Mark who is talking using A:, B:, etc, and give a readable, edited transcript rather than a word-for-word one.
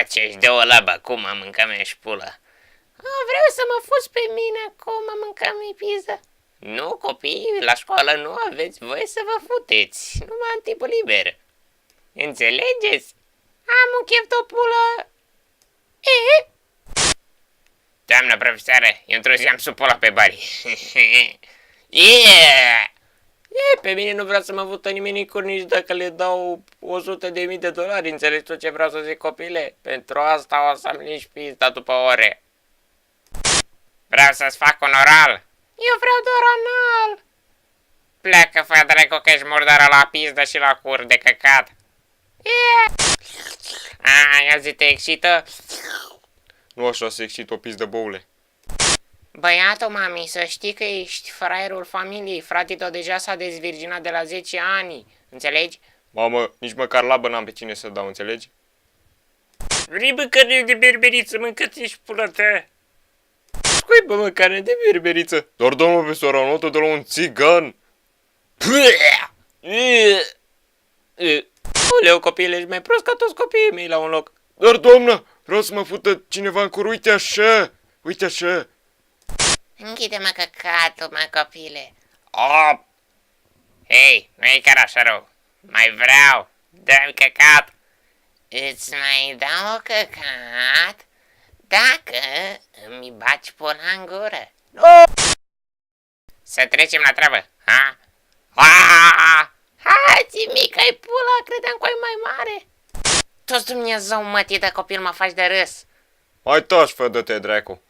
A: Ce-și dă o labă, cum mă mâncăm și pula? Vreau să mă fuți pe mine, cum mă mâncăm pizza. Nu, copii, la școală nu aveți voie să vă futeți, numai în timpul liber. Înțelegeți? Am un chef de o pulă. Doamnă profesoară, eu într-o zi am supula pe bari. Yeah! Pe mine nu vrea să mă vută nimeni nici dacă le dau $100.000, înțelegi tu ce vreau să zic, copile? Pentru asta o să-mi nici pizda după ore. Vreau să-ți fac un oral. Eu vreau doar anal. Pleacă, fă dracu, că ești murdară la pizdă și la cur de căcat. Ia zi, te excită?
B: Nu așa se excită o pizdă, boule.
A: Băiatul, mami, să știi că ești fraierul familiei. Frate tău deja s-a dezvirginat de la 10 ani. Înțelegi?
B: Mamă, nici măcar labă n-am pe cine să dau, înțelegi?
A: Vrei bă carne de berberiță, mâncați și pula ta.
B: Scui, bă, mă, carne de berberiță. Doar domnul profesor, o notă de la un țigan.
A: Uleu, copile, ești mai prost ca toți copiii mei la un loc.
B: Dar, doamnă, vreau să mă fută cineva în cur, uite așa, uite așa.
A: Închide-mă căcatul, mă, copile. Hei, nu e chiar așa rău. Mai vreau. Dă-mi căcat. Îți mai dau o căcat dacă îmi baci pula în gură. Să trecem la treabă, ha? Hai, ți mică-i pula, credeam că e mai mare. Toți Dumnezeu, mă, de copil, mă faci de râs.
B: Hai taci, fă, dă-te, dracu.